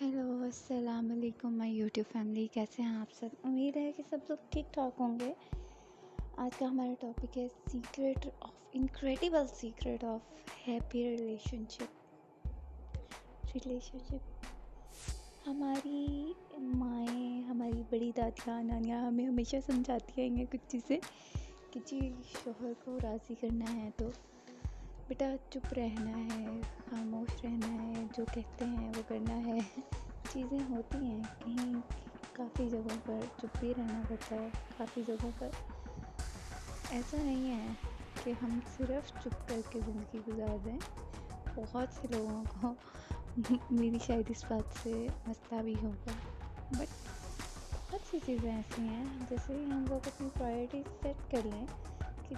Hello, अस्सलाम वालेकुम my YouTube family. कैसे हैं आप सब? उम्मीद है कि सब लोग ठीक ठाक होंगे। आज का हमारा टॉपिक है incredible secret of happy relationship. हमारी माएँ, हमारी बड़ी दादियाँ नानियाँ हमें हमेशा समझाती हैं ये कुछ चीज़ें कि जी शौहर को राज़ी करना है तो बेटा चुप रहना है, खामोश रहना है, जो कहते हैं वो करना है। चीज़ें होती हैं कहीं, काफ़ी जगहों पर चुप भी रहना पड़ता है। काफ़ी जगहों पर ऐसा नहीं है कि हम सिर्फ़ चुप करके ज़िंदगी गुजार दें। बहुत से लोगों को मेरी शायद इस बात से मसला भी होगा, बट बहुत सी चीज़ें ऐसी हैं जैसे हम लोग अपनी प्रायोरिटीज़ सेट कर लें कि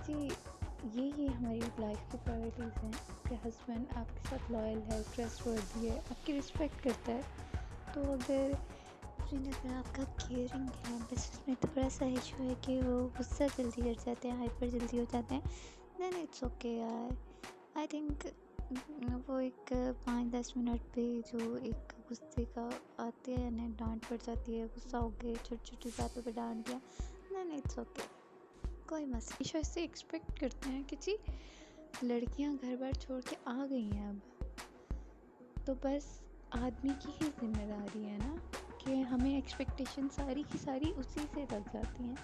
जी ये हमारी लाइफ की प्रायोरिटीज़ हैं। आपके हस्बैंड आपके साथ लॉयल है, ट्रस्टवर्दी है, आपकी रिस्पेक्ट करता है, तो अगर आपका केयरिंग है, बस उसमें थोड़ा सा इशू है कि वो गुस्सा जल्दी कर जाते हैं, हाइपर जल्दी हो जाते हैं, देन इट्स ओके यार। आई थिंक वो एक 5-10 मिनट पे जो एक गुस्से का आते हैं ना, डांट पड़ जाती है, गुस्सा हो गए, छोटी छोटी बातों पे डांट दिया, देन इट्स ओके, कोई मसला। हमेशा इससे एक्सपेक्ट करते हैं कि जी लड़कियां घर बार छोड़ के आ गई हैं अब, तो बस आदमी की ही जिम्मेदारी है ना कि हमें एक्सपेक्टेशन सारी की सारी उसी से लग जाती हैं।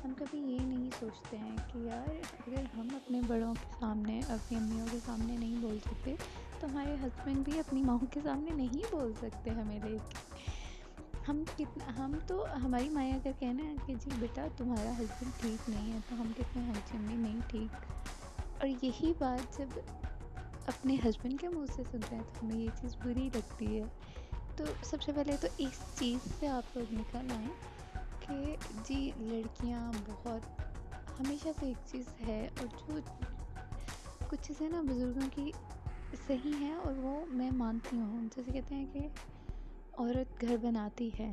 हम कभी ये नहीं सोचते हैं कि यार अगर हम अपने बड़ों के सामने, अपनी अम्मियों के सामने नहीं बोल सकते तो हमारे हस्बैंड भी अपनी माओं के सामने नहीं बोल सकते हमें लेके। हम तो हमारी माया अगर कहना है कि जी बेटा तुम्हारा हस्बैंड ठीक नहीं है, तो हम कहते हैं हाँ जी अम्मी नहीं ठीक। और यही बात जब अपने हस्बैंड के मुंह से सुनते हैं तो हमें ये चीज़ बुरी लगती है। तो सबसे पहले तो इस चीज़ से आप लोग निकल आएँ कि जी लड़कियां बहुत, हमेशा से एक चीज़ है, और जो कुछ चीज़ें ना बुज़ुर्गों की सही हैं और वो मैं मानती हूँ। जैसे कहते हैं कि औरत घर बनाती है,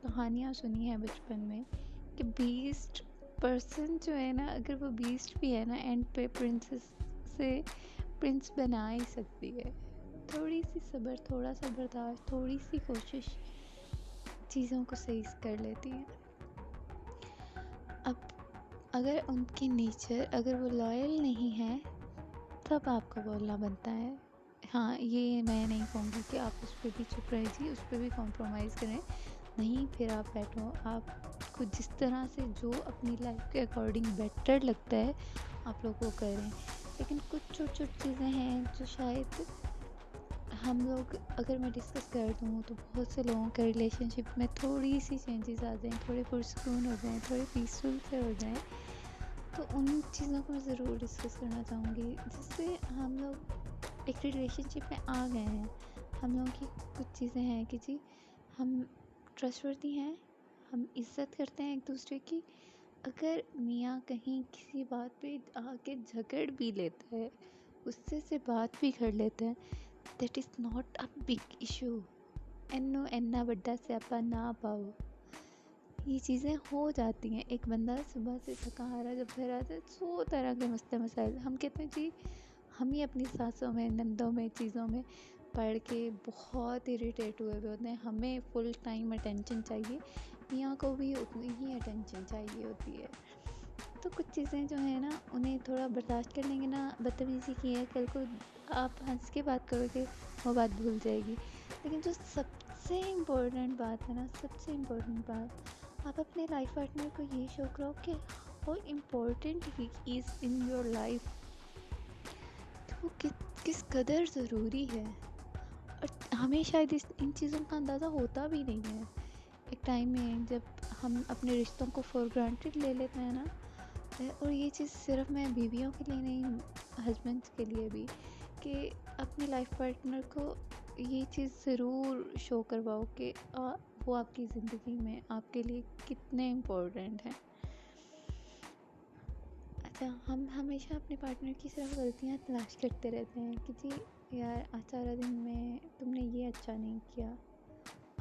कहानियाँ सुनी है बचपन में कि बीस्ट पर्सन जो है ना, अगर वो बीस्ट भी है ना, एंड पे प्रिंसेस से प्रिंस बना ही सकती है। थोड़ी सी सब्र, थोड़ा सा बर्दाश्त, थोड़ी सी कोशिश चीज़ों को सही कर लेती है। अब अगर उनकी नेचर, अगर वो लॉयल नहीं है, तब आपको बोलना बनता है। हाँ, ये मैं नहीं कहूँगी कि आप उस पर भी चुप रहिए, उस पर भी कॉम्प्रोमाइज़ करें। नहीं, फिर आप बैठो, आपको जिस तरह से जो अपनी लाइफ के अकॉर्डिंग बेटर लगता है आप लोग वो करें। लेकिन कुछ छोटी-छोटी चीज़ें हैं जो शायद हम लोग, अगर मैं डिस्कस कर दूँ तो बहुत से लोगों के रिलेशनशिप में थोड़ी सी चेंजेस आ जाएँ, थोड़े पुरसुकून हो जाएँ, थोड़े पीसफुल से हो जाएँ, तो उन चीज़ों को मैं ज़रूर डिस्कस करना चाहूँगी, जिससे हम लोग एक रिलेशनशिप में आ गए हैं। हम लोगों की कुछ चीज़ें हैं कि जी हम ट्रस्टवर्दी हैं, हम इज़्ज़त करते हैं एक दूसरे की। अगर मियाँ कहीं किसी बात पे आके झगड़ भी लेता है, गुस्से से बात भी कर लेते हैं, that is not a big issue. एन्नो एन्ना बड्डा स्यापा ना पाओ, ये चीज़ें हो जाती हैं। एक बंदा सुबह से थका हारा जब घर आता है, 100 तरह के मसले मसाइल, हम कहते हैं जी हम ही अपनी सासों में, नंदों में, चीज़ों में पढ़ के बहुत इरिटेट हुए हुए होते हैं। हमें फुल टाइम अटेंशन चाहिए, मियाँ को भी उतनी ही अटेंशन चाहिए होती है। तो कुछ चीज़ें जो है ना, उन्हें थोड़ा बर्दाश्त कर लेंगे ना। बदतमीज़ी की है, कल को आप हंस के बात करोगे, वो बात भूल जाएगी। लेकिन जो सबसे इम्पोर्टेंट बात है ना, सबसे इम्पोर्टेंट बात, आप अपने लाइफ पार्टनर को ये शो करो कि how important he is in your life, कि वो किस कदर ज़रूरी है। और हमें शायद इन चीज़ों का अंदाज़ा होता भी नहीं है। एक टाइम में जब हम अपने रिश्तों को फॉर ग्रांटेड ले लेते हैं ना, और ये चीज़ सिर्फ मैं बीवियों के लिए नहीं, हस्बैंड्स के लिए भी, कि अपने लाइफ पार्टनर को ये चीज़ ज़रूर शो करवाओ कि वो आपकी ज़िंदगी में आपके लिए कितने इम्पोर्टेंट हैं। अच्छा, हम हमेशा अपने पार्टनर की सिर्फ गलतियाँ तलाश करते रहते हैं कि जी यार आज सारा दिन में तुमने ये अच्छा नहीं किया,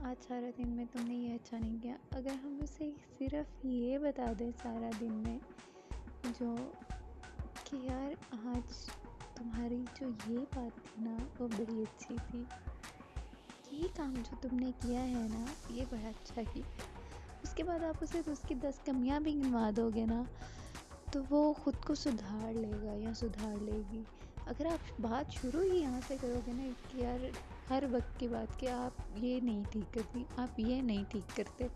आज सारा दिन में तुमने ये अच्छा नहीं किया। अगर हम उसे सिर्फ ये बता दें सारा दिन में जो कि यार आज तुम्हारी जो ये बात थी ना वो बड़ी अच्छी थी, ये काम जो तुमने किया है ना, ये बड़ा अच्छा किया। उसके बाद आप उसे उसकी 10 कमियां भी गिनवा दोगे ना, तो वो खुद को सुधार लेगा या सुधार लेगी। अगर आप बात शुरू ही यहाँ से करोगे ना कि यार हर वक्त की बात कि आप ये नहीं ठीक करती, आप ये नहीं ठीक करते,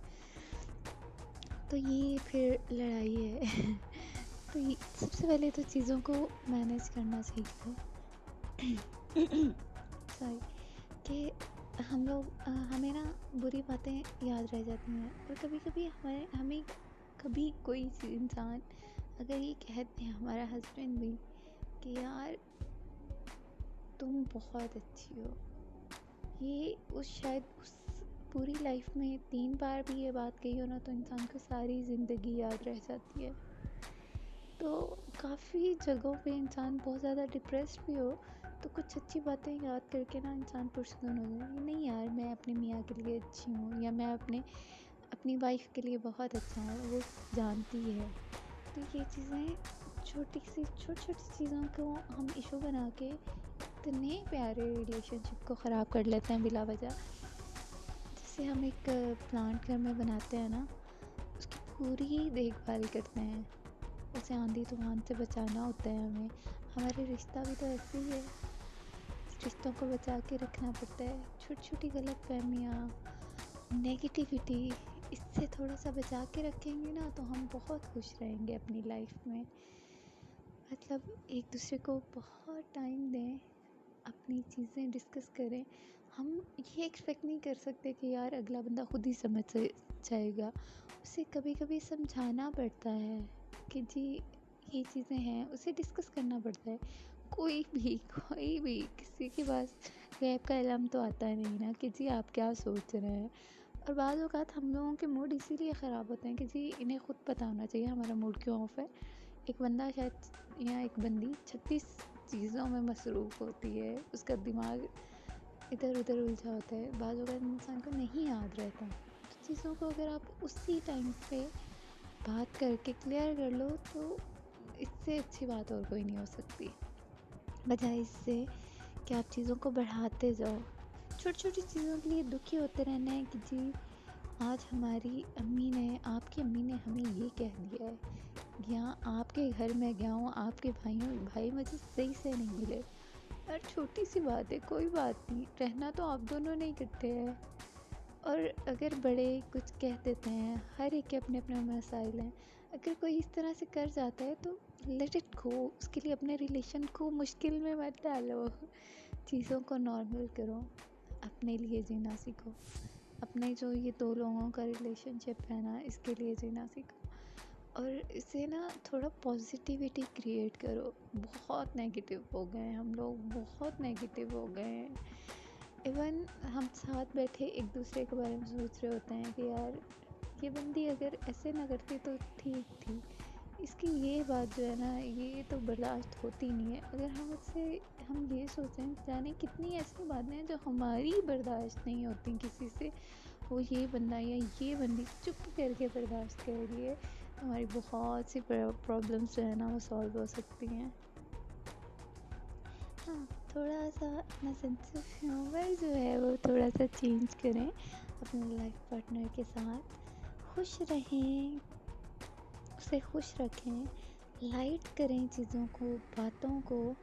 तो ये फिर लड़ाई है। तो ये सबसे पहले तो चीज़ों को मैनेज करना सीखो। सॉरी, कि हम लोग हमें ना बुरी बातें याद रह जाती हैं, और कभी कभी हमें कभी कोई इंसान अगर ये कहते हैं, हमारा हस्बैंड भी, कि यार तुम बहुत अच्छी हो, ये शायद उस पूरी लाइफ में 3 बार भी ये बात कही हो ना, तो इंसान को सारी ज़िंदगी याद रह जाती है। तो काफ़ी जगहों पे इंसान बहुत ज़्यादा डिप्रेस्ड भी हो, तो कुछ अच्छी बातें याद करके ना इंसान पुरस्कून हो जाए, नहीं यार मैं अपने मियाँ के लिए अच्छी हूँ, या मैं अपनी वाइफ के लिए बहुत अच्छा हूँ, वो जानती है। तो ये चीज़ें छोटी छोटी चीज़ों को हम इशू बना के इतने प्यारे रिलेशनशिप को ख़राब कर लेते हैं बिला वजह। जैसे हम एक प्लांट घर में बनाते हैं ना, उसकी पूरी देखभाल करते हैं, उसे आंधी तूफान से बचाना होता है हमें। हमारे रिश्ता भी तो ऐसे ही है, रिश्तों को बचा के रखना पड़ता है। छोटी छोटी गलतफहमियाँ, नेगेटिविटी, इससे थोड़ा सा बचा के रखेंगे ना, तो हम बहुत खुश रहेंगे अपनी लाइफ में। मतलब एक दूसरे को बहुत टाइम दें, अपनी चीज़ें डिस्कस करें। हम ये एक्सपेक्ट नहीं कर सकते कि यार अगला बंदा खुद ही समझ जाएगा। उसे कभी कभी समझाना पड़ता है कि जी ये चीज़ें हैं, उसे डिस्कस करना पड़ता है। कोई भी किसी के पास गैब का इल्म तो आता नहीं ना कि जी आप क्या सोच रहे हैं। और बाद औक़ात हम लोगों के मूड इसीलिए ख़राब होते हैं कि जी इन्हें खुद पता होना चाहिए हमारा मूड क्यों ऑफ है। एक बंदा शायद या एक बंदी 36 चीज़ों में मसरूफ़ होती है, उसका दिमाग इधर उधर उलझा होता है, बाद औक़ात इंसान को नहीं याद रहता। तो चीज़ों को अगर आप उसी टाइम पे बात करके क्लियर कर लो, तो इससे अच्छी बात और कोई नहीं हो सकती, बजाय इससे कि आप चीज़ों को बढ़ाते जाओ। छोटी छोटी चीज़ों के लिए दुखी होते रहना है कि जी आज हमारी अम्मी ने, आपकी अम्मी ने हमें ये कह दिया है, या आपके घर में गया हूँ, आपके भाई मुझे सही से नहीं मिले। यार छोटी सी बात है, कोई बात नहीं, रहना तो आप दोनों ने इकट्ठे हैं। और अगर बड़े कुछ कह देते हैं, हर एक के अपने अपने मसाइल हैं, अगर कोई इस तरह से कर जाता है तो लेट इट गो। उसके लिए अपने रिलेशन को मुश्किल में मत डालो, चीज़ों को नॉर्मल करो, अपने लिए जीना सीखो। अपने जो ये 2 लोगों का रिलेशनशिप है ना, इसके लिए जीना सीखो, और इसे ना थोड़ा पॉजिटिविटी क्रिएट करो। बहुत नेगेटिव हो गए हैं हम लोग, बहुत नेगेटिव हो गए हैं। इवन हम साथ बैठे एक दूसरे के बारे में सोच रहे होते हैं कि यार ये बंदी अगर ऐसे ना करती तो ठीक थी, इसकी ये बात जो है ना, ये तो बर्दाश्त होती नहीं है। अगर हम ये सोचें, जाने कितनी ऐसी बातें हैं जो हमारी बर्दाश्त नहीं होती किसी से, वो ये बंदा या ये बंदी चुप करके बर्दाश्त कर रही है, तो हमारी बहुत सी प्रॉब्लम्स जो है ना वो सॉल्व हो सकती हैं। हाँ, थोड़ा सा अपना सेंस ऑफ ह्यूमर जो है वो थोड़ा सा चेंज करें अपने लाइफ पार्टनर के साथ। खुश रहें, उसे खुश रखें, लाइट करें चीज़ों को, बातों को।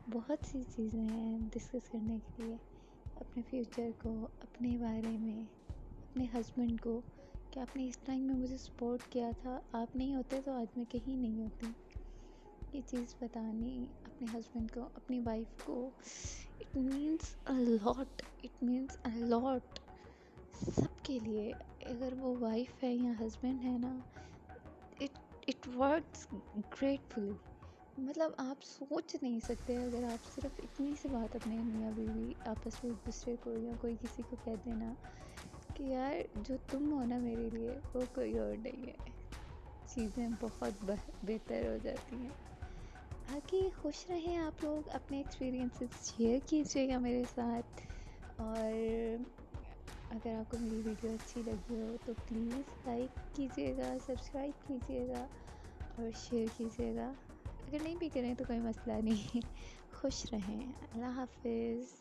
बहुत सी चीज़ें हैं डिस्कस करने के लिए, अपने फ्यूचर को, अपने बारे में, अपने हस्बैंड को, कि आपने इस टाइम में मुझे सपोर्ट किया था, आप नहीं होते तो आज मैं कहीं नहीं होती। ये चीज़ बतानी अपने हस्बैंड को, अपनी वाइफ को, it means a lot, it means a lot सबके लिए। अगर वो वाइफ है या हस्बैंड है ना, इट इट वर्क्स ग्रेटफुली। मतलब आप सोच नहीं सकते, अगर आप सिर्फ इतनी सी बात अपने मियाँ बीवी आपस में एक दूसरे को या कोई किसी को कह देना कि यार जो तुम हो ना मेरे लिए, वो कोई और नहीं है, चीज़ें बहुत बेहतर हो जाती हैं। बाकी खुश रहें आप लोग, अपने एक्सपीरियंसेस शेयर कीजिएगा मेरे साथ। और अगर आपको मेरी वीडियो अच्छी लगी हो तो प्लीज़ लाइक कीजिएगा, सब्सक्राइब कीजिएगा और शेयर कीजिएगा। अगर नहीं भी करें तो कोई मसला नहीं। खुश रहें। अल्लाह हाफ़िज़।